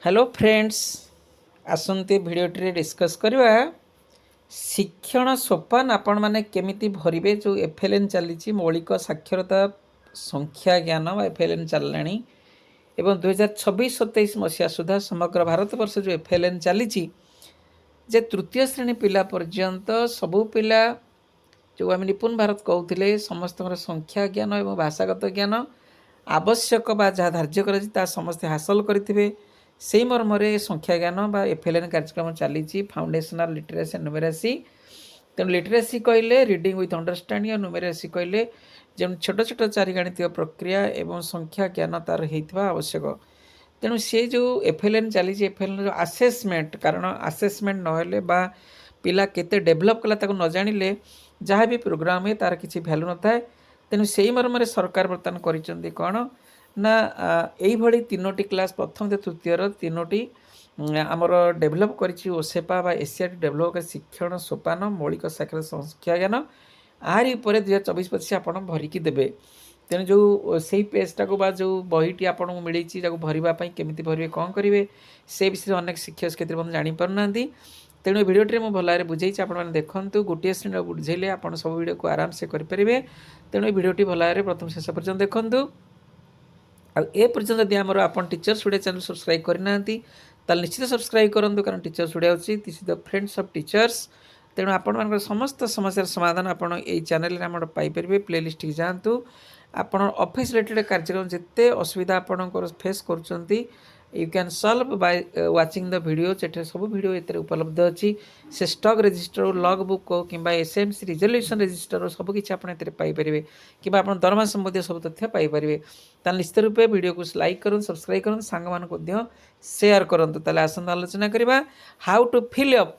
Hello friends आसंती भिडियोटी discuss करवा शिक्षण सोपान आपण मैंने केमिति भरवे जो एफएलएन चली मौलिक साक्षरता संख्या ज्ञान एफएलएन चललानी एवं 2026-27 मसीहा सुधा समग्र भारत वर्ष जो एफएलएन चली जे तृतीय श्रेणी पिला पर्यंत सबू पिला जो आम निपुण भारत कहते समस्त संख्या ज्ञान और भाषागत ज्ञान आवश्यक बा जहाँ धार्य कर समस्ते हासिल करेंगे से मर्म संख्या ज्ञान बा एफएलएन कार्यक्रम चली फाउंडेशनल लिटरेसी एंड न्यूमेरेसी तेणु लिटरेसी कहले रिडिंग विथ अंडरस्टैंडिंग और न्यूमेरेसी कहले जो छोट छोट चारिगणित प्रक्रिया एवं संख्या ज्ञान तार होता आवश्यक तेणु सी जो एफएलएन चली एफएलएन आसेसमेंट कारण आसेसमेंट नहले बा पिला केते डेभलप कला ताको न जानिले जहाँ भी प्रोग्राम है तार किसी भैल्यू न थाए तेणु से मर्म सरकार बर्तमान कर कौन ना यही तीनोटी क्लास प्रथम तृतीय तीनोटी आमर डेभलप करी ओसेपा बा एसीआर डेभलप कर शिक्षण सोपान मौलिक साक्षर संख्या ज्ञान आहारी 2024-25 आप भरिकी देवे तेणु जो से पेजटा को जो बहीटी आपको मिली भरवाई केमी भरवे कौन करेंगे से विषय अनेक शिक्षक क्षेत्र में जापना तेणु भिडियोटे मुझे भल भाव बुझे आपने देखूँ गोटे श्रेणी बुझेले आप सब भिडियो को आराम से करेंगे तेणु भिडियोटी भल भाव प्रथम शेष पर्यटन देखूँ आपर्यंत यदि आमर आप टीचर्स वीडियो चैनल सब्सक्राइब करना निश्चित सब्सक्राइब करूँ कारण टीचर्स वीडियो होची this is the friends of teachers तेणु आपण समस्त समस्या समाधान आपड़ ये चैनल में पाइपर प्लेलिस्ट की जातु आप ऑफिस रिलेटेड कार्यक्रम जिते असुविधा आपंकर फेस कर you can solve by watching the video से सब वीडियो ये उपलब्ध अच्छी से स्टॉक रजिस्टर लॉग बुक हो कि एसएमसी रिजोल्यूशन रजिस्टर सबकि आपरे कि दरमा संबंधी सब तथ्य पाइपर निश्चित रूपे वीडियो को लाइक करूँ सब्सक्राइब करूँ सांग मान शेयर करूँ ताले आसंत आलोचना करवा हाउ टू फिल अप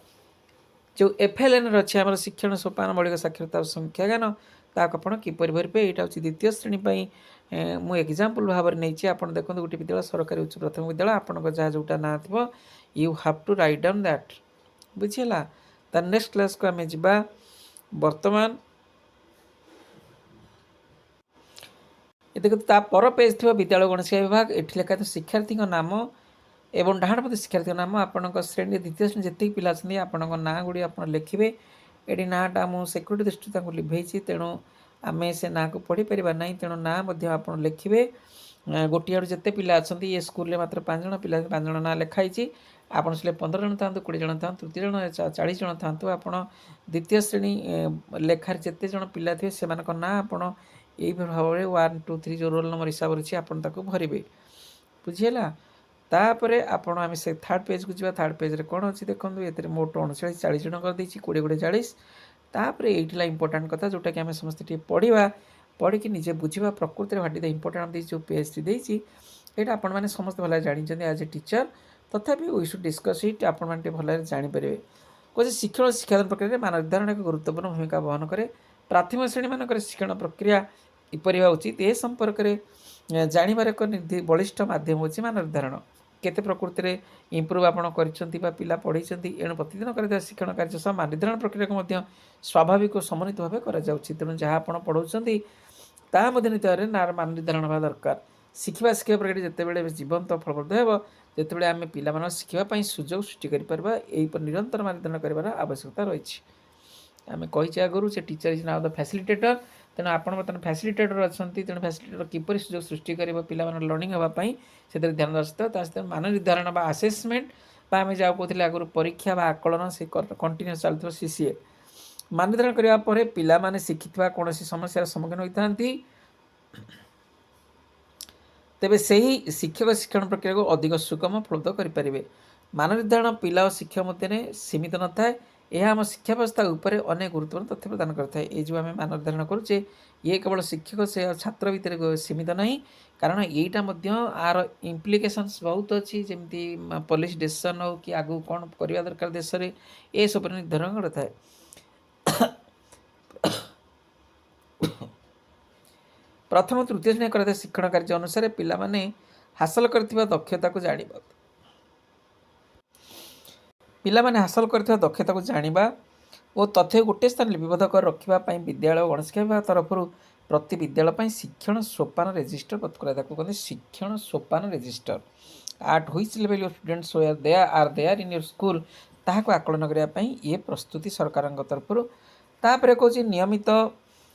जो एफएलएन अच्छे आम शिक्षण सोपान मौलिक साक्षरता संख्या ज्ञान ताक आप किपर भरपे यहाँ हूँ द्वितीय श्रेणी मुझे एग्जाम्पल भाव में नहीं आप देखो गोटे विद्यालय सरकारी उच्च प्राथमिक विद्यालय आपंकर जहाँ जोटा ना थो you have to write down that बुझीला तार नेक्स्ट क्लास को आम जा बर्तमान देखो पर पेज थी विद्यालय गणशिक्षा विभाग ये लिखा था शिक्षार्थी नाम एवं डाण पद शिक्षार्थी नाम आपण श्रेणी द्वितीय श्रेणी जी पिला अच्छे आपण ना गुड़ी आप लिखे ये नाटा मुझे सिक्यूरीटी दृष्टि लिभेसी तेणु आम से ना को पढ़ी पार ना तेणु ना आप लिखे गोटे आड़ जिते पिला अच्छा ये स्कूल में मात्र 5 जन पिला 5 जन ना लिखाई आपड़ से 15 जन था 20 जन था तृतीय जन 40 जन था आप द्वितीय श्रेणी लेखार जिते जन पिला थे से ना आपड़ यही भाव में 1 2 3 जो रोल नंबर हिसाब से आपड़ भरवे बुझीला तापर आपण आम से थर्ड पेज को जावा थर्ड पेज रे कौन अच्छी देखो ये मोट 39 40 जन कर देती 20 40 तापर ये इंपोर्टाट कथा जोटा कि आम समस्त पढ़ा पढ़ी निजे बुझा प्रकृति what is the important of this जो पेज देती यहाँ आपण मैंने समस्त भल जानते एज ए टीचर तथापि वी शुड डिस्कस इट आपण मैंने भल जापर कहे शिक्षण शिक्षादान प्रक्रिया मान निर्धारण एक गुरुत्वपूर्ण भूमिका बहन करे प्राथमिक श्रेणी मानक शिक्षण प्रक्रिया किपर होगा उचित ए संपर्क में जानवर एक बलिष्ठ मध्यम हो मान निर्धारण केते प्रकृति में इम्प्रूव आप पिला पढ़ी एणु प्रतिदिन कर शिक्षण कार्य सह मान निर्धारण प्रक्रिया को स्वाभाविक और समन्वित भाव कर तेणु जहाँ आप पढ़ाऊँच तानीत मान निर्धारण हवा दरकार शिखा शिक्षा प्रक्रिया जिते जीवंत फलप्रद हो जिते आम पिला शिखापी सुजोग सृष्टि कर निरंतर मान निर्धारण कर आवश्यकता रही आम कही आगुरी से teacher is now the facilitator तेणु आप बर्तमान फैसिलिटेटर अच्छा तेणु फैसिलिटेटर किपर सुजोग सृष्टि कर पिला लर्निंग हाँपाई से ध्यान दर्शित सहित मान निर्धारण बा आसेसमेंट आम जहाँ कहते आगुरी परीक्षा बा आकलन से कंटिन्यूस चलता सीसीए मान निर्धारण करने पिला माने शिखि कौन समस्यार सम्मुखीन होता तेबे से ही शिक्षक शिक्षण प्रक्रिया को अधिक सुगम फलप्रद करें मान निर्धारण पिला और शिक्षक मध्य सीमित न थाए यह आम शिक्षा व्यवस्था उपर अनेक गुरुत्वपूर्ण तथ्य प्रदान करता है ये जो आम मान निर्धारण करुचे ये केवल शिक्षक से छात्र भितर सीमित नहीं कारण यहाँ आर इम्प्लिकेशंस बहुत अच्छी जमी पुलिस डिसीजन हो कि आगू कौन करवा दरकार देश में ये सब निर्धारण करता है प्रथम तृतीय श्रेणी कर शिक्षण कार्य अनुसार पिला माने हासिल करथिबा दक्षता को जानिबा पिला माने हासिल करथिबा दक्षता को जानिबा और तथ्य गोटे स्थान लिपिबद्ध कर रखा विद्यालय गणशिक्षा विभाग तरफ प्रति विद्यालय शिक्षण सोपान रेजिस्टर प्रस्तुत कहते शिक्षण सोपान resistor at which level your students are there in your school ତାହାକୁ ଆକଳନ କରିବା ପାଇଁ ଇଏ ପ୍ରସ୍ତୁତି ସରକାରଙ୍କ ତରଫରୁ। ତାପରେ କହୁଛି ନିୟମିତ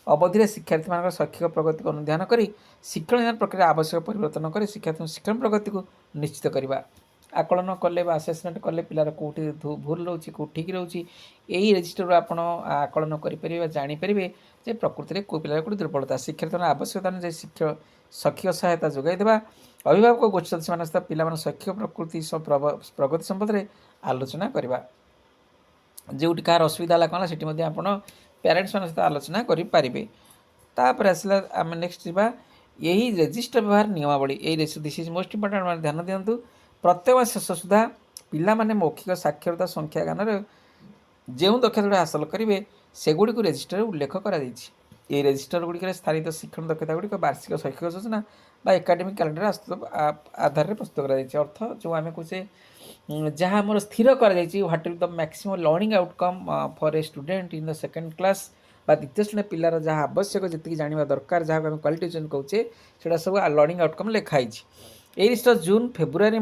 ଅବଧିରେ ଶିକ୍ଷାର୍ଥୀମାନଙ୍କର ଶୈକ୍ଷିକ ପ୍ରଗତିକୁ ଅନୁଧ୍ୟାନ କରି ଶିକ୍ଷଣ ପ୍ରକ୍ରିୟା ଆବଶ୍ୟକ ପରିବର୍ତ୍ତନ କରି ଶିକ୍ଷାର୍ଥୀଙ୍କ ଶିକ୍ଷଣ ପ୍ରଗତିକୁ ନିଶ୍ଚିତ କରିବା। ଆକଳନ କଲେ ବା ଆସେସମେଣ୍ଟ କଲେ ପିଲାର କେଉଁଠି ଭୁଲ ରହୁଛି କେଉଁଠି ଠିକ୍ ରହୁଛି ଏହି ରେଜିଷ୍ଟରରୁ ଆପଣ ଆକଳନ କରିପାରିବେ ବା ଜାଣିପାରିବେ ଯେ ପ୍ରକୃତିରେ କେଉଁ ପିଲାର କେଉଁଠି ଦୁର୍ବଳତା। ଶିକ୍ଷାର୍ଥୀଙ୍କ ଆବଶ୍ୟକତା ଅନୁଯାୟୀ ଶୈକ୍ଷିକ ସହାୟତା ଯୋଗାଇ ଦେବା। ଅଭିଭାବକ ଗୋଷ୍ଠୀ ସଦସ୍ୟମାନଙ୍କ ସହିତ ପିଲାମାନଙ୍କ ଶୈକ୍ଷିକ ପ୍ରଗତି ସମ୍ବନ୍ଧରେ ଆଲୋଚନା କରିବା। ଯେଉଁଠି କାହାର ଅସୁବିଧା ହେଲା କ'ଣ ସେଠି ମଧ୍ୟ ଆପଣ ପ୍ୟାରେଣ୍ଟସ୍ମାନଙ୍କ ସହିତ ଆଲୋଚନା କରିପାରିବେ। ତାପରେ ଆସିଲା ଆମେ ନେକ୍ସଟ ଯିବା ଏହି ରେଜିଷ୍ଟର ବ୍ୟବହାର ନିୟମାବଳୀ। ଏଇ ଦିସ୍ ଇଜ୍ ମୋଷ୍ଟ ଇମ୍ପୋର୍ଟାଣ୍ଟ, ମାନେ ଧ୍ୟାନ ଦିଅନ୍ତୁ। ପ୍ରତ୍ୟେକ ମାସ ଶେଷ ସୁଦ୍ଧା ପିଲାମାନେ ମୌଖିକ ସାକ୍ଷରତା ସଂଖ୍ୟା ଜ୍ଞାନରେ ଯେଉଁ ଦକ୍ଷତାଗୁଡ଼ିକ ହାସଲ କରିବେ ସେଗୁଡ଼ିକୁ ରେଜିଷ୍ଟରରେ ଉଲ୍ଲେଖ କରାଯାଇଛି। ଏହି ରେଜିଷ୍ଟର ଗୁଡ଼ିକରେ ସ୍ଥାନିତ ଶିକ୍ଷଣ ଦକ୍ଷତା ଗୁଡ଼ିକ ବାର୍ଷିକ ଶୈକ୍ଷିକ ଯୋଜନା ବା ଏକାଡେମିକ୍ କ୍ୟାଲେଣ୍ଡର ଆଧାରରେ ପ୍ରସ୍ତୁତ କରାଯାଇଛି। ଅର୍ଥ ଯେଉଁ ଆମେ କହୁଛେ ଯାହା ଆମର ସ୍ଥିର କରାଯାଇଛି what is the maximum learning outcome for a student in the second class ବା ଦ୍ୱିତୀୟ ଶ୍ରେଣୀ ପିଲାର ଯାହା ଆବଶ୍ୟକ ଯେତିକି ଜାଣିବା ଦରକାର ଯାହାକୁ ଆମେ କ୍ୱାଲିଫିକେସନ୍ କହୁଛେ ସେଇଟା ସବୁ ଲର୍ଣ୍ଣିଂ ଆଉଟକମ୍ ଲେଖା ହେଇଛି। ଏହି ଲିଷ୍ଟ ଜୁନ୍ରୁ ଫେବୃଆରୀ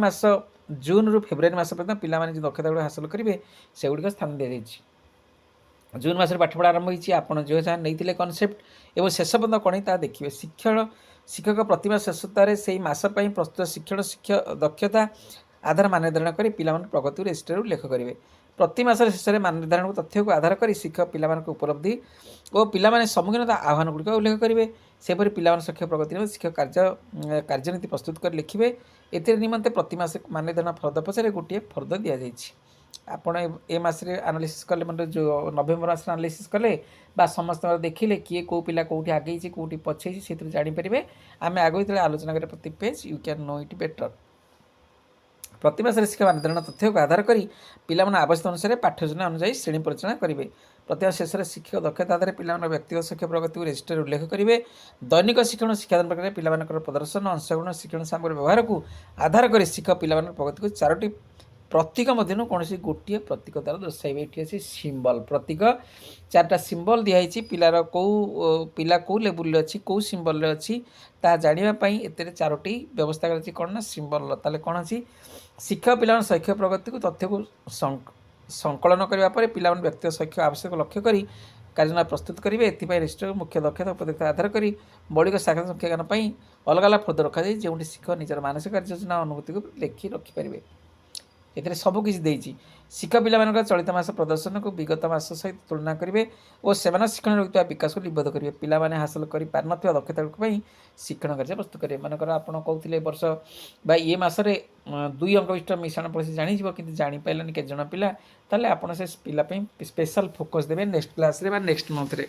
ମାସ ପର୍ଯ୍ୟନ୍ତ ପିଲାମାନେ ଯେଉଁ ଦକ୍ଷତା ଗୁଡ଼ିକ ହାସଲ କରିବେ ସେଗୁଡ଼ିକ ସ୍ଥାନ ଦିଆଯାଇଛି। ଜୁନ୍ ମାସରେ ପାଠପଢ଼ା ଆରମ୍ଭ ହୋଇଛି। ଆପଣ ଯେଉଁ ଯାହା ନେଇଥିଲେ କନସେପ୍ଟ ଏବଂ ଶେଷ ପର୍ଯ୍ୟନ୍ତ କ'ଣ ତାହା ଦେଖିବେ। ଶିକ୍ଷକ ପ୍ରତି ମାସ ଶେଷତାରେ ସେହି ମାସ ପାଇଁ ପ୍ରସ୍ତୁତ ଦକ୍ଷତା ଆଧାର ମାନ ନିର୍ଦ୍ଧାରଣ କରି ପିଲାମାନଙ୍କ ପ୍ରଗତିକୁ ରେଜିଷ୍ଟରରେ ଉଲ୍ଲେଖ କରିବେ। ପ୍ରତି ମାସର ଶେଷରେ ମାନ ନିର୍ଦ୍ଧାରଣ ତଥ୍ୟକୁ ଆଧାର କରି ଶିକ୍ଷକ ପିଲାମାନଙ୍କ ଉପଲବ୍ଧି ଓ ପିଲାମାନେ ସମ୍ମୁଖୀନ ଆହ୍ୱାନଗୁଡ଼ିକ ଉଲ୍ଲେଖ କରିବେ। ସେପରି ପିଲାମାନଙ୍କ ଶୈକ୍ଷିକ ପ୍ରଗତି ନିମନ୍ତେ ଶିକ୍ଷକ କାର୍ଯ୍ୟନୀତି ପ୍ରସ୍ତୁତ କରି ଲେଖିବେ। ଏଥିରେ ନିମନ୍ତେ ପ୍ରତି ମାସ ମାନ ନିର୍ଦ୍ଧାରଣ ଫର୍ଦ୍ଦ ପଛରେ ଗୋଟିଏ ଫର୍ଦ୍ଦ ଦିଆଯାଇଛି। ଆପଣ ଏ ମାସରେ ଆନାଲିସିସ୍ କଲେ, ମାନେ ଯେଉଁ ନଭେମ୍ବର ମାସରେ ଆନାଲିସିସ୍ କଲେ ବା ସମସ୍ତଙ୍କର ଦେଖିଲେ କିଏ କେଉଁ ପିଲା କେଉଁଠି ଆଗେଇଛି କେଉଁଠି ପଛେଇଛି ସେଥିରୁ ଜାଣିପାରିବେ। ଆମେ ଆଗକୁ ଯେତେବେଳେ ଆଲୋଚନା କରିବା ପ୍ରତି page you can know it better. ପ୍ରତି ମାସରେ ଶିକ୍ଷା ମାନଦଣ୍ଡ ତଥ୍ୟକୁ ଆଧାର କରି ପିଲାମାନଙ୍କ ଆବଶ୍ୟକତା ଅନୁସାରେ ପାଠ୍ୟ ଯୋଜନା ଅନୁଯାୟୀ ଶ୍ରେଣୀ ପରିଚାଳନା କରିବେ। ପ୍ରତି ମାସ ଶେଷରେ ଶିକ୍ଷକ ଦକ୍ଷତା ଆଧାରରେ ପିଲାମାନଙ୍କ ବ୍ୟକ୍ତିଗତ ଶିକ୍ଷା ପ୍ରଗତିକୁ ରେଜିଷ୍ଟରରେ ଉଲ୍ଲେଖ କରିବେ। ଦୈନିକ ଶିକ୍ଷଣ ଶିକ୍ଷାଦାନ ପ୍ରକ୍ରିୟାରେ ପିଲାମାନଙ୍କର ପ୍ରଦର୍ଶନ ଅଂଶଗ୍ରହଣ ଶିକ୍ଷଣ ସାମଗ୍ରୀ ବ୍ୟବହାରକୁ ଆଧାର କରି ଶିକ୍ଷକ ପିଲାମାନଙ୍କ ପ୍ରଗତିକୁ 4ଟି ପ୍ରତୀକ ମଧ୍ୟରୁ କୌଣସି ଗୋଟିଏ ପ୍ରତୀକ ଦ୍ୱାରା ଦର୍ଶାଇବେ। ଏଠି ଅଛି ସିମ୍ବଲ ପ୍ରତୀକ, 4ଟା ସିମ୍ବଲ ଦିଆହେଇଛି। ପିଲା କେଉଁ ଲେବୁଲରେ ଅଛି କେଉଁ ସିମ୍ବଲରେ ଅଛି ତାହା ଜାଣିବା ପାଇଁ ଏଥିରେ 4ଟି ବ୍ୟବସ୍ଥା କରାଯାଇଛି। କ'ଣ ନା ସିମ୍ବଲର ତାହେଲେ କ'ଣ ଅଛି, ଶିକ୍ଷକ ପିଲାମାନଙ୍କ ଶୈକ୍ଷିକ ପ୍ରଗତିକୁ ତଥ୍ୟକୁ ସଂକଳନ କରିବା ପରେ ପିଲାମାନଙ୍କ ବ୍ୟକ୍ତିଗତ ଶୈକ୍ଷିକ ଆବଶ୍ୟକ ଲକ୍ଷ୍ୟ କରି କାର୍ଯ୍ୟକ୍ରମ ପ୍ରସ୍ତୁତ କରିବେ। ଏଥିପାଇଁ ରେଜିଷ୍ଟର ମୁଖ୍ୟ ଦକ୍ଷତା ଉପଦକ୍ଷତା ଆଧାର କରି ମୌଳିକ ସାକ୍ଷରତା ସଂଖ୍ୟା ଜ୍ଞାନ ପାଇଁ ଅଲଗା ଅଲଗା ଫର୍ଦ୍ଦ ରଖାଯାଇଛି, ଯେଉଁଠି ଶିକ୍ଷକ ନିଜର ମାନସିକ କାର୍ଯ୍ୟ ଯୋଜନା ଅନୁଭୂତିକୁ ଲେଖି ରଖିପାରିବେ। ଏଥିରେ ସବୁକିଛି ଦେଇଛି। ଶିକ୍ଷକ ପିଲାମାନଙ୍କର ଚଳିତ ମାସ ପ୍ରଦର୍ଶନକୁ ବିଗତ ମାସ ସହିତ ତୁଳନା କରିବେ ଓ ସେମାନଙ୍କ ଶିକ୍ଷଣରେ ହେଉଥିବା ବିକାଶକୁ ନିବଦ୍ଧ କରିବେ। ପିଲାମାନେ ହାସଲ କରିପାରିନଥିବା ଦକ୍ଷତାଗୁଡ଼ିକ ପାଇଁ ଶିକ୍ଷଣ କାର୍ଯ୍ୟ ପ୍ରସ୍ତୁତ କରିବେ। ମନେକର ଆପଣ କହୁଥିଲେ ଏ ବର୍ଷ ବା ଏ ମାସରେ 2 ଅଙ୍କ ବିଶିଷ୍ଟ ମିଶ୍ରଣ ପଲିସି ଜାଣିଯିବ କିନ୍ତୁ ଜାଣିପାରିଲାନି କେତେଜଣ ପିଲା, ତାହେଲେ ଆପଣ ସେ ପିଲା ପାଇଁ ସ୍ପେଶାଲ ଫୋକସ୍ ଦେବେ ନେକ୍ସଟ କ୍ଲାସ୍ରେ ବା ନେକ୍ସଟ ମନ୍ଥରେ।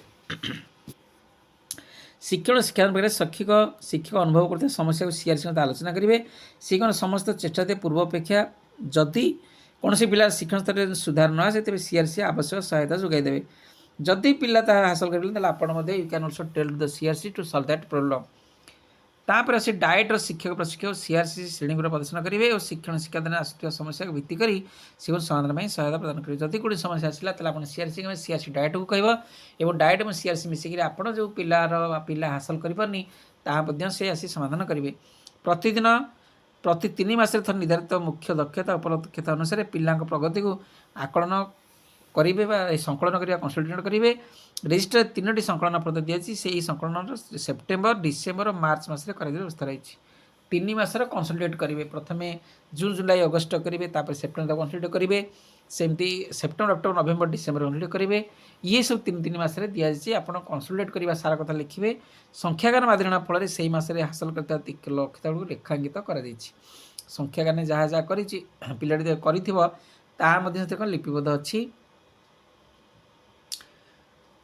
ଶିକ୍ଷାଦାନ ପ୍ରକ୍ରିୟାରେ ଶିକ୍ଷକ ଅନୁଭବ କରୁଥିବା ସମସ୍ୟାକୁ ସିଆର୍ସି ସହିତ ଆଲୋଚନା କରିବେ। ଶିକ୍ଷଣ ସମସ୍ତ ଚେଷ୍ଟା ପୂର୍ବ ଅପେକ୍ଷା ଯଦି କୌଣସି ପିଲା ଶିକ୍ଷଣ ସ୍ତରରେ ସୁଧାର ନ ଆସେ ତେବେ ସିଆର୍ସି ଆବଶ୍ୟକ ସହାୟତା ଯୋଗାଇ ଦେବେ। ଯଦି ପିଲା ତାହା ହାସଲ କରିବେ ତାହେଲେ ଆପଣ ମଧ୍ୟ you can also tell the CRC to solve that problem. ତାପରେ ଆସି ଡାଏଟ୍ର ଶିକ୍ଷକ ପ୍ରଶିକ୍ଷକ ସିଆର୍ସି ଶ୍ରେଣୀଗୃହ ପ୍ରଦର୍ଶନ କରିବେ ଓ ଶିକ୍ଷାଦାନରେ ଆସୁଥିବା ସମସ୍ୟାକୁ ଭିତ୍ତି କରି ଶିକ୍ଷଣ ସମାଧାନ ପାଇଁ ସହାୟତା ପ୍ରଦାନ କରିବେ। ଯଦି କେଉଁଠି ସମସ୍ୟା ଆସିଲା ତାହେଲେ ଆପଣ ସିଆର୍ସି ଡାଏଟ୍କୁ କହିବ ଏବଂ ଡାଏଟ୍ ଏବଂ ସିଆର୍ସି ମିଶିକିରି ଆପଣ ଯେଉଁ ପିଲା ହାସଲ କରିପାରୁନି ତାହା ମଧ୍ୟ ସେ ଆସି ସମାଧାନ କରିବେ। ପ୍ରତି 3 ମାସରେ ଥରେ ନିର୍ଦ୍ଧାରିତ ମୁଖ୍ୟ ଦକ୍ଷତା ଉପଲବ୍ଧ ଦକ୍ଷତା ଅନୁସାରେ ପିଲାଙ୍କ ପ୍ରଗତିକୁ ଆକଳନ କରିବେ ବା ସଂକଳନ କରିବା କନସଲ୍ଟେଟ୍ କରିବେ। ରେଜିଷ୍ଟରରେ 3ଟି ସଂକଳନ ଫର୍ଦ୍ଦ ଦିଆଯାଇଛି। ସେହି ସଂକଳନର ସେପ୍ଟେମ୍ବର, ଡିସେମ୍ବର, ମାର୍ଚ୍ଚ ମାସରେ କରାଯିବାର ବ୍ୟବସ୍ଥା ରହିଛି। 3 ମାସର କନସଲ୍ଟେଟ୍ କରିବେ, ପ୍ରଥମେ ଜୁନ୍, ଜୁଲାଇ, ଅଗଷ୍ଟ କରିବେ, ତାପରେ ସେପ୍ଟେମ୍ବର କନସଲ୍ଟେଟ୍ କରିବେ, ସେମିତି ସେପ୍ଟେମ୍ବର, ଅକ୍ଟୋବର, ନଭେମ୍ବର, ଡିସେମ୍ବର କନସଲ୍ଟେଟ୍ କରିବେ। ଇଏ ସବୁ 3 ମାସରେ ଦିଆଯାଇଛି। ଆପଣ କନସଲ୍ଟେଟ୍ କରିବା ସାରା କଥା ଲେଖିବେ। ସଂଖ୍ୟାଗାନ ମାଧ୍ୟମ ଫଳରେ ସେହି ମାସରେ ହାସଲ କରିଥିବା ଲକ୍ଷ୍ୟତାଗୁଡ଼ିକୁ ରେଖାଙ୍କିତ କରାଯାଇଛି। ସଂଖ୍ୟାଗାନ ଯାହା ଯାହା କରିଛି ପିଲାଟି କରିଥିବ ତାହା ମଧ୍ୟ ସେଥିରେ କ'ଣ ଲିପିବଦ୍ଧ ଅଛି।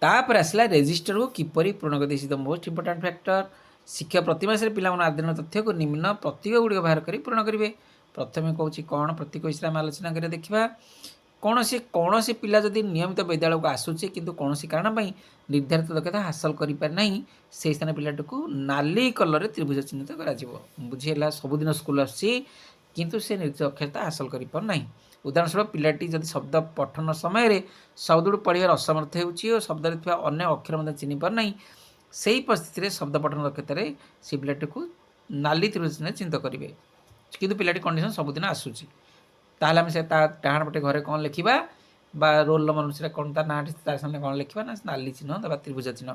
ତାପରେ ଆସିଲା ରେଜିଷ୍ଟରକୁ କିପରି ପୂରଣ କରିଦେଇଛି। ଦ ମୋଷ୍ଟ ଇମ୍ପୋର୍ଟାଣ୍ଟ ଫ୍ୟାକ୍ଟର, ଶିକ୍ଷକ ପ୍ରତି ମାସରେ ପିଲାମାନଙ୍କ ଆଦିନ ତଥ୍ୟକୁ ନିମ୍ନ ପ୍ରତୀକ ଗୁଡ଼ିକ ବାହାର କରି ପୂରଣ କରିବେ। ପ୍ରଥମେ କହୁଛି କ'ଣ ପ୍ରତୀକ ବିଷୟରେ ଆମେ ଆଲୋଚନା କରିବା ଦେଖିବା। କୌଣସି ପିଲା ଯଦି ନିୟମିତ ବିଦ୍ୟାଳୟକୁ ଆସୁଛି କିନ୍ତୁ କୌଣସି କାରଣ ପାଇଁ ନିର୍ଦ୍ଧାରିତ ଦକ୍ଷତା ହାସଲ କରିପାରେ ନାହିଁ, ସେହି ସ୍ଥାନ ପିଲାଟିକୁ ନାଲି କଲରରେ ତ୍ରିଭୁଜ ଚିହ୍ନିତ କରାଯିବ। ବୁଝିହେଲା, ସବୁଦିନ ସ୍କୁଲ ଆସୁଛି କିନ୍ତୁ ସେ ନିର୍ଦ୍ଦିଷ୍ଟ ଦକ୍ଷତା ହାସଲ କରିପାରୁନାହିଁ। ଉଦାହରଣ ସ୍ୱରୂପ ପିଲାଟି ଯଦି ଶବ୍ଦ ପଠନ ସମୟରେ ଶବ୍ଦକୁ ପଢ଼ିବାରେ ଅସମର୍ଥ ହେଉଛି ଓ ଶବ୍ଦରେ ଥିବା ଅନ୍ୟ ଅକ୍ଷର ମଧ୍ୟ ଚିହ୍ନି ପାରୁନାହିଁ, ସେହି ପରିସ୍ଥିତିରେ ଶବ୍ଦ ପଠନ ଦକ୍ଷତାରେ ସେ ପିଲାଟିକୁ ନାଲି ତ୍ରିଭୁଜ ଚିହ୍ନିତ କରିବେ। କିନ୍ତୁ ପିଲାଟି କଣ୍ଡିସନ୍ ସବୁଦିନ ଆସୁଛି, ତାହେଲେ ଆମେ ସେ ତା ଡାହାଣ ପଟେ ଘରେ କ'ଣ ଲେଖିବା বা ରୋଲ୍ ନମ୍ବର ଅନୁସାରେ କ'ଣ ତା ନାଁଟି ତା ସାମନାରେ କ'ଣ ଲେଖିବା ନା ନାଲି ଚିହ୍ନ ଦେବା, ତ୍ରିଭୁଜ ଚିହ୍ନ।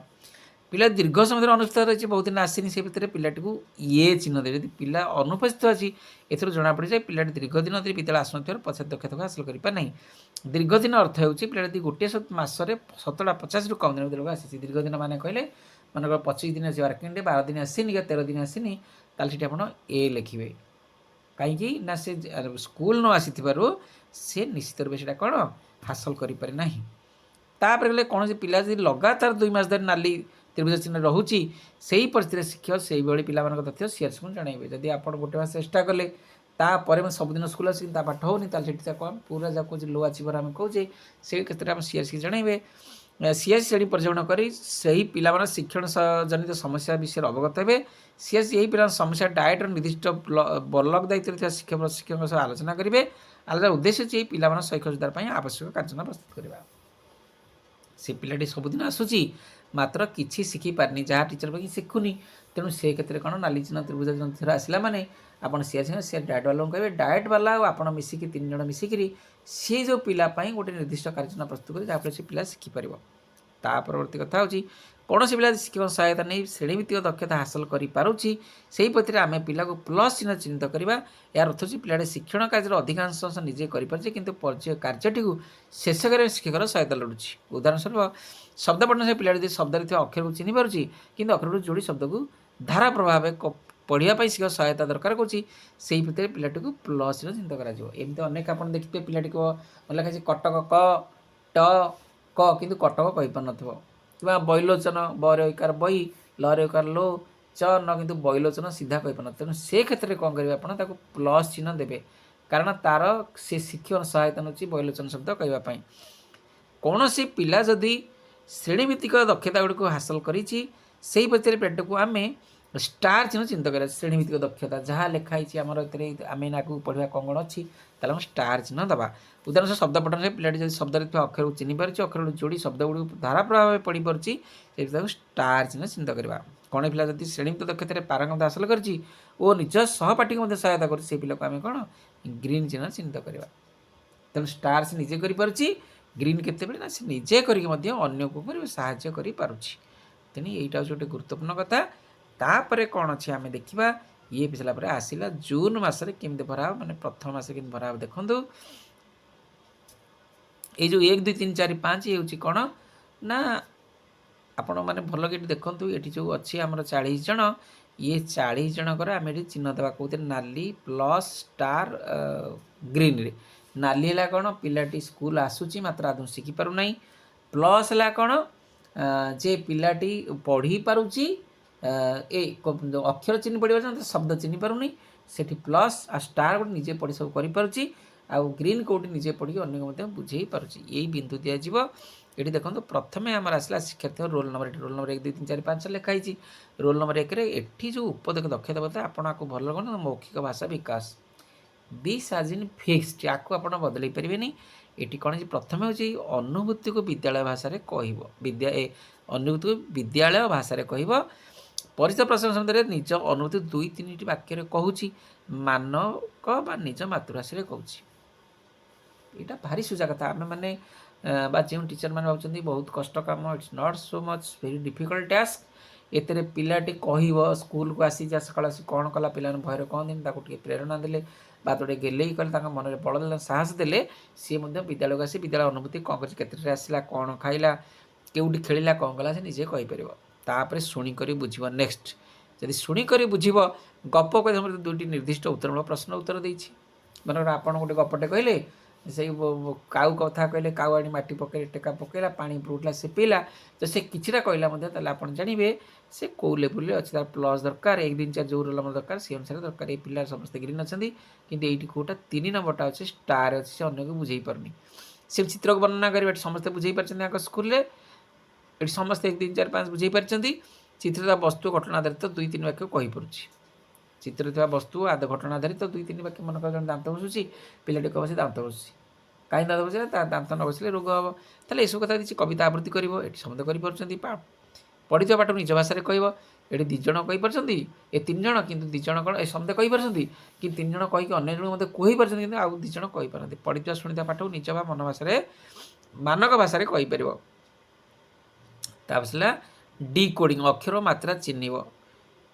ପିଲା ଦୀର୍ଘ ସମୟ ଧରି ଅନୁପସ୍ଥିତ ରହିଛି, ବହୁତ ଦିନ ଆସିନି, ସେ ଭିତରେ ପିଲାଟିକୁ ଇଏ ଚିହ୍ନ ଦେବେ। ଯଦି ପିଲା ଅନୁପସ୍ଥିତ ଅଛି ଏଥିରୁ ଜଣାପଡ଼ିଯାଏ ପିଲାଟି ଦୀର୍ଘ ଦିନ ଧରି ବିଦ୍ୟାଳୟ ଆସୁନଥିବାରୁ ପଛରେ ଦକ୍ଷତାକୁ ହାସଲ କରିପାରେ ନାହିଁ। ଦୀର୍ଘ ଦିନ ଅର୍ଥ ହେଉଛି ପିଲାଟି ଯଦି ଗୋଟିଏ ମାସରେ 50ରୁ କମ୍ ଦିନ ବିଦ୍ୟାଳୟକୁ ଆସିଛି। ଦୀର୍ଘ ଦିନ ମାନେ କହିଲେ ମନେକର 25 ଦିନ ଅଛି, ୱାର୍କିଂ ଡେ, 12 ଦିନ ଆସିନି କି 13 ଦିନ ଆସିନି, ତାହେଲେ ସେଠି ଆପଣ ଏ ଲେଖିବେ। କାହିଁକି ନା ସେ ସ୍କୁଲ ନ ଆସିଥିବାରୁ ସେ ନିଶ୍ଚିତ ରୂପେ ସେଇଟା କ'ଣ ହାସଲ କରିପାରେ ନାହିଁ। ତାପରେ ଗଲେ କୌଣସି ପିଲା ଯଦି ଲଗାତାର 2 ମାସ ଧରି ନାଲି ତ୍ରିଭୁଜ ଚିହ୍ନ ରହୁଛି, ସେହି ପରିସ୍ଥିତିରେ ଶିକ୍ଷକ ସେଇଭଳି ପିଲାମାନଙ୍କ ତଥ୍ୟ ସିଆର୍ସିକୁ ଜଣାଇବେ। ଯଦି ଆପଣ ଗୋଟେ ମାସ ଚେଷ୍ଟା କଲେ ତାପରେ ମୁଁ ସବୁଦିନ ସ୍କୁଲ ଆସିକି ତା ପାଠ ହେଉନି, ତାହେଲେ ସେଠି ତାକୁ ଆମେ ପୁରା ଯାକୁ ଲୋ ଆଚିଭର ଆମେ କହୁଛେ, ସେଇ କ୍ଷେତ୍ରରେ ଆମେ ସିଆର୍ସିକି ଜଣାଇବେ। ସିଆର୍ସି ଶ୍ରେଣୀ ପର୍ଯ୍ୟବେକ୍ଷଣ କରି ସେହି ପିଲାମାନେ ଶିକ୍ଷଣ ଜନିତ ସମସ୍ୟା ବିଷୟରେ ଅବଗତ ହେବେ। ସିଆର୍ସି ଏହି ପିଲାଙ୍କ ସମସ୍ୟା ଡାଏଟ୍ର ନିର୍ଦ୍ଦିଷ୍ଟ ବ୍ଲକ ଦାୟିତ୍ୱରେ ଥିବା ଶିକ୍ଷକ ପ୍ରଶିକ୍ଷକଙ୍କ ସହ ଆଲୋଚନା କରିବେ। ଆଲୋଚନାର ଉଦ୍ଦେଶ୍ୟ ହେଉଛି ଏହି ପିଲାମାନଙ୍କ ଶୈକ୍ଷିକ ସୁଧାର ପାଇଁ ଆବଶ୍ୟକ କାର୍ଯ୍ୟକ୍ରମ ପ୍ରସ୍ତୁତ କରିବା। ସେ ପିଲାଟି ସବୁଦିନ ଆସୁଛି ମାତ୍ର କିଛି ଶିଖିପାରିନି, ଯାହା ଟିଚର ପାଖି ଶିଖୁନି, ତେଣୁ ସେ କ୍ଷେତ୍ରରେ କ'ଣ ନାଲି ଚିହ୍ନ ତ୍ରିଭୁଜ ଚିହ୍ନ ଆସିଲା ମାନେ ଆପଣ ସିଆର୍ସି ସେ ଡାଏଟ୍ ବାଲାଙ୍କୁ କହିବେ, ଡାଏଟ୍ ବାଲା ଆଉ ଆପଣ ମିଶିକି 3 ଜଣ ମିଶିକିରି ସେ ଯେଉଁ ପିଲା ପାଇଁ ଗୋଟେ ନିର୍ଦ୍ଦିଷ୍ଟ କାର୍ଯ୍ୟକ୍ରମ ପ୍ରସ୍ତୁତ କରି ଯାହାଫଳରେ ସେ ପିଲା ଶିଖିପାରିବ। ତା ପରବର୍ତ୍ତୀ କଥା ହେଉଛି କୌଣସି ପିଲା ଶିକ୍ଷକଙ୍କ ସହାୟତା ନେଇ ଶ୍ରେଣୀଭିତ୍ତିକ ଦକ୍ଷତା ହାସଲ କରିପାରୁଛି, ସେହି ପ୍ରତିରେ ଆମେ ପିଲାକୁ ପ୍ଲସ୍ ଚିହ୍ନ ଚିହ୍ନିତ କରିବା। ଏହାର ଅର୍ଥ ହେଉଛି ପିଲାଟି ଶିକ୍ଷଣ କାର୍ଯ୍ୟର ଅଧିକାଂଶ ଅଂଶ ନିଜେ କରିପାରୁଛି, କିନ୍ତୁ କାର୍ଯ୍ୟଟିକୁ ଶେଷ କରିବା ଶିକ୍ଷକର ସହାୟତା ଲୋଡ଼ୁଛି। ଉଦାହରଣ ସ୍ୱରୂପ ଶବ୍ଦ ପଠନ ସେ ପିଲାଟି ଯଦି ଶବ୍ଦରେ ଥିବା ଅକ୍ଷରକୁ ଚିହ୍ନି ପାରୁଛି, କିନ୍ତୁ ଅକ୍ଷରକୁ ଯୋଡ଼ି ଶବ୍ଦକୁ ଧାରା ପ୍ରଭାବରେ ପଢ଼ିବା ପାଇଁ ଶିକ୍ଷକ ସହାୟତା ଦରକାର କରୁଛି, ସେହି ଭିତରେ ପିଲାଟିକୁ ପ୍ଲସ୍ ଚିହ୍ନ ଚିହ୍ନିତ କରାଯିବ। ଏମିତି ଅନେକ ଆପଣ ଦେଖିଥିବେ ପିଲାଟିକୁ ଲେଖାଯାଇଛି କଟକ କ ଟ କ, କିନ୍ତୁ କଟକ କହିପାରୁନଥିବ, କିମ୍ବା ବୈଲୋଚନ ବରେ ঐକାର ବହି ଲରେ ঐକାର ଲୋ ଚ ନ, କିନ୍ତୁ ବୈଲୋଚନ ସିଧା କହିପାରୁନଥିବ। ତେଣୁ ସେ କ୍ଷେତ୍ରରେ କ'ଣ କରିବେ ଆପଣ ତାକୁ ପ୍ଲସ୍ ଚିହ୍ନ ଦେବେ, କାରଣ ତାର ସେ ଶିକ୍ଷକ ସହାୟତା ନେଉଛି ବୈଲୋଚନ ଶବ୍ଦ କହିବା ପାଇଁ। କୌଣସି ପିଲା ଯଦି ଶ୍ରେଣୀଭିତ୍ତିକ ଦକ୍ଷତା ଗୁଡ଼ିକୁ ହାସଲ କରିଛି, ସେହି ଭିତରେ ପିଲାଟିକୁ ଆମେ ଷ୍ଟାର ଚିହ୍ନ ଚିହ୍ନିତ କରିବା। ଶ୍ରେଣୀଭିତ୍ତିକ ଦକ୍ଷତା ଯାହା ଲେଖା ହେଇଛି ଆମର ଏଥିରେ ଆମେ ଆଗକୁ ପଢ଼ିବା କ'ଣ କ'ଣ ଅଛି, ତାହେଲେ ଆମେ ଷ୍ଟାର ଚିହ୍ନ ଦେବା। ଉଦାହରଣ ସ୍ୱରୂପ ଶବ୍ଦ ପଠନରେ ପିଲାଟି ଯଦି ଶବ୍ଦରେ ଥିବା ଅକ୍ଷରକୁ ଚିହ୍ନି ପାରୁଛି, ଅକ୍ଷରକୁ ଯୋଡ଼ି ଶବ୍ଦ ଗୁଡ଼ିକୁ ଧାରା ପ୍ରଭାବରେ ପଢ଼ିପାରୁଛି, ସେଠି ତାକୁ ଷ୍ଟାର ଚିହ୍ନ ଚିହ୍ନିତ କରିବା। କୌଣସି ପିଲା ଯଦି ଶ୍ରେଣୀଭିତ୍ତିକ ଦକ୍ଷତାରେ ପାରଙ୍ଗମତା ହାସଲ କରିଛି ଓ ନିଜ ସହପାଠୀଙ୍କୁ ମଧ୍ୟ ସହାୟତା କରୁଛି, ସେହି ପିଲାକୁ ଆମେ କ'ଣ ଗ୍ରୀନ୍ ଚିହ୍ନ ଚିହ୍ନିତ କରିବା। ତେଣୁ ଷ୍ଟାର ସେ ନିଜେ କରିପାରୁଛି, ଗ୍ରୀନ୍ କେତେବେଳେ ନା ସେ ନିଜେ କରିକି ମଧ୍ୟ ଅନ୍ୟକୁ ସାହାଯ୍ୟ କରିପାରୁଛି। ତେଣୁ ଏଇଟା ହେଉଛି ଗୋଟେ ଗୁରୁତ୍ୱପୂର୍ଣ୍ଣ କଥା। ତାପରେ କ'ଣ ଅଛି ଆମେ ଦେଖିବା। ଇଏ ପିଲା ପରେ ଆସିଲା ଜୁନ୍ ମାସରେ କେମିତି ଭରା ହେବ, ମାନେ ପ୍ରଥମ ମାସରେ କେମିତି ଭରା ହେବ ଦେଖନ୍ତୁ। ଏଇ ଯେଉଁ 1 2 3 4 5 ଇଏ ହେଉଛି କ'ଣ ନା ଆପଣମାନେ ଭଲ କି ଏଠି ଦେଖନ୍ତୁ, ଏଠି ଯେଉଁ ଅଛି ଆମର 40 ଜଣ, ଇଏ 40 ଜଣଙ୍କର ଆମେ ଏଠି ଚିହ୍ନ ଦେବା କେଉଁଥିରେ, ନାଲି ପ୍ଲସ୍ ଷ୍ଟାର ଗ୍ରୀନ୍ରେ। ନାଲି ହେଲା କ'ଣ ପିଲାଟି ସ୍କୁଲ ଆସୁଛି ମାତ୍ର ଆଦୌ ଶିଖିପାରୁନାହିଁ, ପ୍ଲସ୍ ହେଲା କ'ଣ ଯେ ପିଲାଟି ପଢ଼ିପାରୁଛି, ଏ ଅକ୍ଷର ଚିହ୍ନି ପଢ଼ିପାରୁଛି ଶବ୍ଦ ଚିହ୍ନି ପାରୁନି, ସେଠି ପ୍ଲସ୍, ଆଉ ଷ୍ଟାର ଗୋଟେ ନିଜେ ପଢ଼ି ସବୁ କରିପାରୁଛି, ଆଉ ଗ୍ରୀନ୍ କେଉଁଠି ନିଜେ ପଢ଼ିକି ଅନ୍ୟକୁ ମଧ୍ୟ ବୁଝେଇ ପାରୁଛି। ଏଇ ବିନ୍ଦୁ ଦିଆଯିବ। ଏଠି ଦେଖନ୍ତୁ ପ୍ରଥମେ ଆମର ଆସିଲା ଶିକ୍ଷାର୍ଥୀଙ୍କ ରୋଲ୍ ନମ୍ବର। ଏଠି ରୋଲ୍ ନମ୍ବର 1 2 3 4 5 ଲେଖା ହେଇଛି। ରୋଲ୍ ନମ୍ବର 1ରେ ଏଠି ଯେଉଁ ଉପଦେଶ ଦକ୍ଷତା କଥା ଆପଣ ଆକୁ ଭଲ କ'ଣ ମୌଖିକ ଭାଷା ବିକାଶ, ଦିସ୍ ହାଜ୍ ବିନ୍ ଫିକ୍ସଡ୍, ଆକୁ ଆପଣ ବଦଳାଇ ପାରିବେନି। ଏଠି କ'ଣ ହେଇଛି ପ୍ରଥମେ ହେଉଛି ଅନୁଭୂତିକୁ ବିଦ୍ୟାଳୟ ଭାଷାରେ କହିବ, ଅନୁଭୂତିକୁ ବିଦ୍ୟାଳୟ ଭାଷାରେ କହିବ। ପରିଚିତ ପ୍ରସଙ୍ଗ ସମ୍ବନ୍ଧରେ ନିଜ ଅନୁଭୂତି 2-3ଟି ବାକ୍ୟରେ କହୁଛି, ମାନକ ବା ନିଜ ମାତୃଭାଷାରେ କହୁଛି। ଏଇଟା ଭାରି ସୁଜା କଥା। ଆମେମାନେ ବା ଯେଉଁ ଟିଚର ମାନେ ଭାବୁଛନ୍ତି ବହୁତ କଷ୍ଟ କାମ, it's not so much very difficult task. ଏଥିରେ ପିଲାଟି କହିବ ସ୍କୁଲକୁ ଆସିଛି, ସକାଳୁ ଆସି କ'ଣ କଲା, ପିଲାମାନେ ଭୟରେ କହନ୍ତିନି, ତାକୁ ଟିକେ ପ୍ରେରଣା ଦେଲେ ବା ଗୋଟେ ଗେଲେଇ କଲେ, ତାଙ୍କ ମନରେ ବଳ ଦେଲେ, ସାହସ ଦେଲେ, ସିଏ ମଧ୍ୟ ବିଦ୍ୟାଳୟକୁ ଆସି ବିଦ୍ୟାଳୟ ଅନୁଭୂତି କ'ଣ କରିଛି, କେତେଟାରେ ଆସିଲା, କ'ଣ ଖାଇଲା, କେଉଁଠି ଖେଳିଲା, କ'ଣ କଲା, ସେ ନିଜେ କହିପାରିବ। ତାପରେ ଶୁଣିକରି ବୁଝିବ। ନେକ୍ସଟ ଯଦି ଶୁଣିକରି ବୁଝିବ, ଗପ କହି ସମୟରେ 2ଟି ନିର୍ଦ୍ଦିଷ୍ଟ ଉତ୍ତରମୂଳକ ପ୍ରଶ୍ନ ଉତ୍ତର ଦେଇଛି। ମନେକର ଆପଣ ଗୋଟେ ଗପଟେ କହିଲେ, ସେଇ କାଉ କଥା କହିଲେ, କାଉ ଆଣି ମାଟି ପକାଇଲେ, ଟେକା ପକାଇଲା, ପାଣି ଉଠିଲା, ସେ ପିଇଲା, ତ ସେ କିଛିଟା କହିଲା ମଧ୍ୟ, ତାହେଲେ ଆପଣ ଜାଣିବେ ସେ କେଉଁ ଲେବୁଲରେ ଅଛି। ତାର ପ୍ଲସ୍ ଦରକାର, 1 2 4 ଯେଉଁ ରୋଲ୍ ନମ୍ବର ଦରକାର ସେ ଅନୁସାରେ ଦରକାର। ଏଇ ପିଲା ସମସ୍ତେ ଗ୍ରୀନ୍ ଅଛନ୍ତି, କିନ୍ତୁ ଏଇଠି କେଉଁଟା 3 ନମ୍ବରଟା ଅଛି ଷ୍ଟାର ଅଛି, ସେ ଅନ୍ୟକୁ ବୁଝେଇ ପାରୁନି। ସେ ଚିତ୍ରକୁ ବର୍ଣ୍ଣନା କରିବେ, ଏଠି ସମସ୍ତେ ବୁଝେଇ ପାରିଛନ୍ତି ତାଙ୍କ ସ୍କୁଲରେ, ଏଠି ସମସ୍ତେ 1 2 4 5 ବୁଝେଇ ପାରିଛନ୍ତି। ଚିତ୍ରରେ ଥିବା ବସ୍ତୁ ଘଟଣା ଆଧାରିତ 2-3 ବାକ୍ୟ କହିପାରୁଛି। ଚିତ୍ରରେ ଥିବା ବସ୍ତୁ ଘଟଣା ଆଧାରିତ 2-3 ବାକ୍ୟ। ମନେକର ଜଣେ ଦାନ୍ତ ଘଷୁଛି, ପିଲାଟି କହିବ ସେ ଦାନ୍ତ ଘଷୁଛି, କାହିଁ ଦାନ୍ତ ଘଷିଲା, ତା ଦାନ୍ତ ନ ଘଷିଲେ ରୋଗ ହେବ। ତାହେଲେ ଏସବୁ କଥା କିଛି କବିତା ଆବୃତ୍ତି କରିବ, ଏଠି ସମସ୍ତେ କରିପାରୁଛନ୍ତି। ପଢ଼ିଥିବା ପାଠକୁ ନିଜ ଭାଷାରେ କହିବ, ये 2 जण कहीपर ए 3 जण कि 2 जण कौन ए समझे कहीपर कि 3 जण कहीकि अन्य जन मत कहीपर कि आउ 2 जण कहीपर पढ़ी शुणी पाठ को निज मन भाषा मानक भाषा कहीपर। तापसला डी कोडिंग अक्षर मात्रा चिन्ह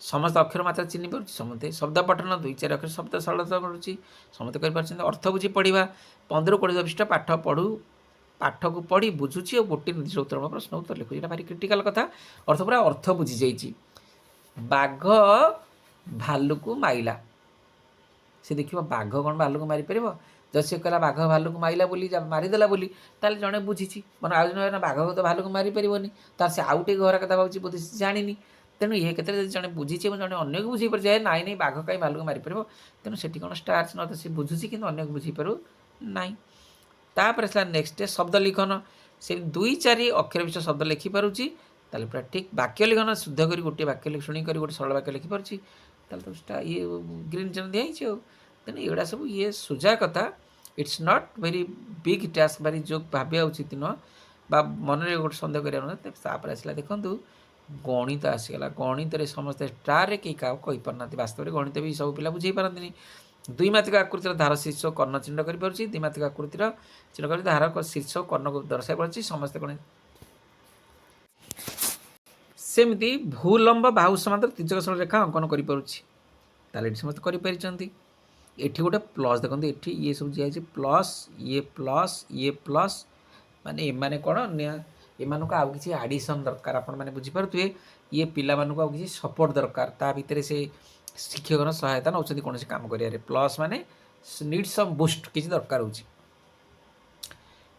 समस्त अक्षर मात्रा चिन्ह पार समस्ते शब्द पठन 2-4 अक्षर शब्द सरलता करुच्ची समस्ते कर अर्थ बुझी पढ़ा 15-20 पृष्ठ पाठ पढ़ू पाठ को पढ़ी बुझुची और गोटे निर्दिष्ट उत्तर प्रश्न उत्तर लिखुची भारी क्रिटिकाल कथा अर्थ पूरा अर्थ बुझी जाइए। बाघ भालू को माइला से देखिए बाघ कौन भालू को मारिपर जब सी कहला बाघ भालू को माइला बोली मारिदेला बोली ताल जड़े बुझी मन आज जन बाघ को तो भालू को मारिपारनी तार से आउ टे घर कथा भाई बोधे जानी तेणु ये क्षेत्र जड़े बुझी जड़े अन्न को बुझे पाए नाई नहीं बाघ कहीं भालू को मारिपर तेणु से कौन स्टार्स न तो सी बुझुची कि अन्न को बुझीपारू ना। तापर आसला नेक्स्ट शब्द लिखन से 2-4 अक्षर विषय शब्द लिखिपारुची ताले पूरा ठीक वाक्य लिखन शुद्ध कर गोटे वाक्य शुणी कर गोटे सरल वाक्य लिखिपारुची तो ये ग्रीन चिन्ह दिखाई तेणु एगुड़ा सब ये सुझा कथा it's not very big task भारी जो भाविया उचित नुह बा मन में गोटे सन्देह कर आसला देखूँ गणित आसीगला गणित समस्ते स्टार कई क्या कहीपारना वास्तव में गणित भी सब पिला बुझे पारती 2-मात्रिक आकृतिर धार शीर्ष कर्ण चिन्ह कर 2-मात्रिक आकृतिर चिन्ह कर धार शीर्ष कर्ण को दर्शाई पार्टी समस्ते कौन सेमती भूलंब बाहु समांतर तिर्यक सरल रेखा अंकन कर समस्त कर एठी गोटे प्लस देखो ये ये सब दिखाई प्लस ये प्लस माने एमाने कौन एमान को आउ किसी आडिशन दरकार आपण मैंने बुझीपारे ये पिला मानक आउ किसी सपोर्ट दरकार ता भितर से शिक्षक सहायता नौ कौन से काम करें प्लस माने नीड सम बूस्ट किसी दरकार हो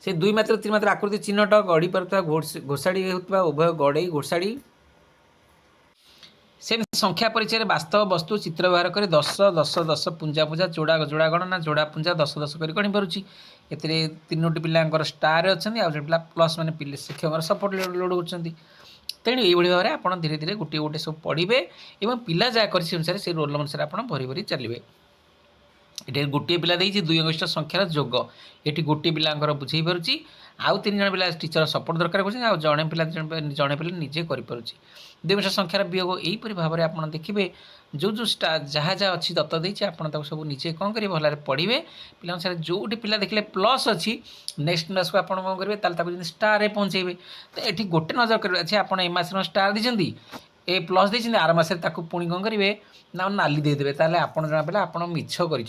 2-मात्रा 3-मात्रा आकृति चिन्हट गढ़ी पार घोषाड़ी होता उभय गड़े घोषाड़ी से संख्या परिचय वास्तव वस्तु चित्र व्यवहार कर 10-10-10 पुंजा पूजा जोड़ा जोड़ा गणना जोड़ा पुंजा 10-10 कर गणी पारुची एथिरे 3टी पिलांकर स्टार अच्छी आउ पिला प्लस माने शिक्षक सपोर्ट लोड होती तेणु ये भाव में आप धीरे धीरे गोटे गोटे सब पढ़े और पिला जहाँ कर अनुसार से रोल अनुसार आप भरी भरी चलिए। ये गोटे पिला देती 2 अंगुष्ठ संख्यार जोग ये गोटे पिलांकर बुझे पारुची आउ 3 जन पिला टीचर सपोर्ट दरकार कर जड़े पिला जड़े पिला निजे कर 2 अंश संख्यार वियोग यहीपरि भाव में आप देखिए जो जो जहाँ जहाँ अच्छी दत्त देती आप सब निजे कौन करेंगे भल पढ़े पिला जो पिला देखले प्लस अच्छी नेक्स्ट क्लास को आप कौन करेंगे स्टार पहुँचे तो ये गोटे नजर करेंगे अच्छे आप मस स्टार देती ए प्लस देते आर मस पुणी कौन करेंगे ना नाली देदेवे ताले आप जना पे आप मिछ कर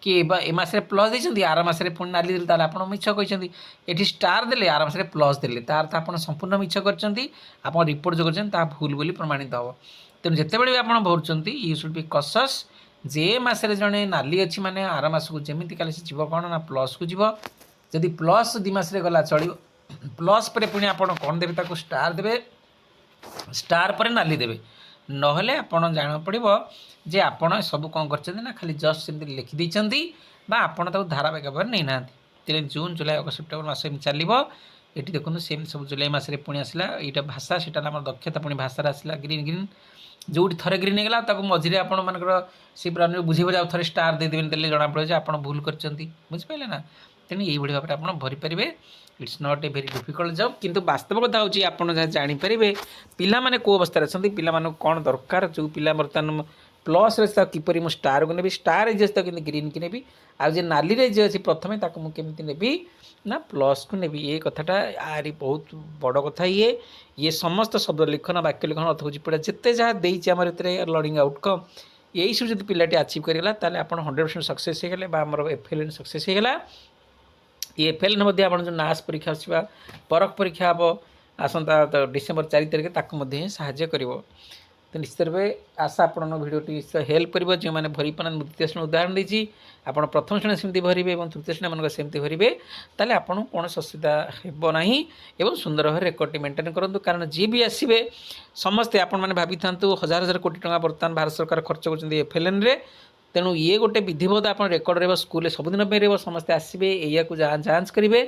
कि ए मस प्लस देते आर मस पुणी नाली देते आप मिछ कहते ये स्टार देले आर मस प्लस देले तार तो आप संपूर्ण मिछ कर रिपोर्ट जो कर भूल बोली प्रमाणित हम तेणु जिते भी आप भरुंट यू शुड बी कसस जे मसरे जड़े नाली अच्छी माने आर मस को जमी कल से जीव कौन ना प्लस को जीव जदि प्लस 2 मास गला चलो प्लस पर पुणी आप कौन देवे स्टार देवे स्टार पर नाली देवे नहले आपड़ जान पड़ो जे आपड़ सब कौन कर खाली जस्ट सेमती लिखिदी आपड़ धारावाहिक भाव नहीं ना तेरे जून जुलाई अगस्त सेप्टेम्बर मास चलो ये देखो सेम सब जुलाई मसरे पुणी आसला यहाँ भाषा से दक्षता पुणी भाषा आसला ग्रीन ग्रीन जो थे ग्रीन होगा तक मझे आप सी पूरा बुझे बुझे थे स्टार देदेवे देते जना पड़े आप भूल कर बुझिपारे ना तेणु यही भाव में आप भरी पारे it's not a very difficult job किंतु वास्तव कथा हूँ आप जानीपारे पिला माने को अवस्था अच्छा पिला कौन दरकार जो पिला बर्तमान प्लस किपर मुझे स्टार को नेबी स्टार जे कि ग्रीन की नेबी आज नाली जे अच्छी प्रथम मुझे नेबी ना प्लस को नेबी ये कथाटा आरी बहुत बड़ कथा ये समस्त शब्द लिखन वाक्य लिखन अर्थ बुझी पड़ा जिते जहाँ देती आम लर्निंग आउटकम यही सब जो पिलाटी अचीव करेगा ताले आप 100% सक्सेस होगले FLN सक्सेस होगला ये FLN मध्य आप जो नास परीक्षा आसवा परख परीक्षा हम आसंता डिसेम्बर 4 तारिख ताकू साहाय्य कर तो निश्चित रूपे आशा आप भिडियोटी हेल्प कर जो मैंने भरी पाना तृतीय श्रेणी उदाहरण देती आप प्रथम श्रेणी सेमती भरवे और तृतीय श्रेणी मान सेमती भरवे ताले आपको कौन असुविधा होना एवं सुंदर भाव रेकर्ड मेंटेन करूँ कारण जी भी आसवे समस्ते आपण मैंने भावी था 1000 कोटी टका बर्तमान भारत सरकार खर्च कर FLN रे तेणु ये गोटे विधिवत आप रेकर्ड रहा स्कूल सबुदिन रहा समस्ते आसवे या जांच करेंगे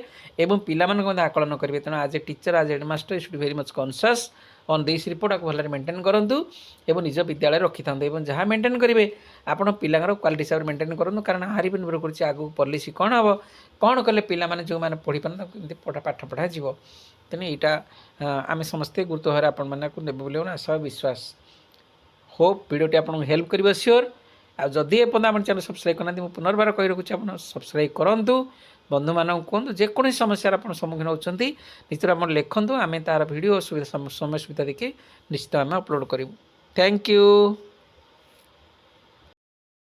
और पिला आकलन करेंगे तेणु आज ए टीचर आज headmaster you should very much conscious on this report आपको भल मेंटेन करूँ और निज विद्यालय रखी था जहाँ मेंटेन करेंगे आप पिलांर क्वालिटी हिसाब से मेंटेन करूँ कारण हारी भी निर्भर कर पॉलिसी कौन हम कौन कले पिला जो मैंने पढ़ी पारे पाठ पढ़ा तेणु यहाँ आम समस्ते गुरुत्व भाव आप ने बोले आशा विश्वास होप वीडियोटी आपको हेल्प कर सियोर आदि एपर्तन आप चैनल सब्सक्राइब करना मुझे पुनर्बार कही रखुच्छी आप सब्सक्राइब करूँ बंधु मानक कहतु जेको समस्या आप सम्मुखीन होती निश्चित आप लिखुँ आम तार भिड सुविधा समय सुविधा देखिए निश्चित आम अपलोड करूँ थैंक यू।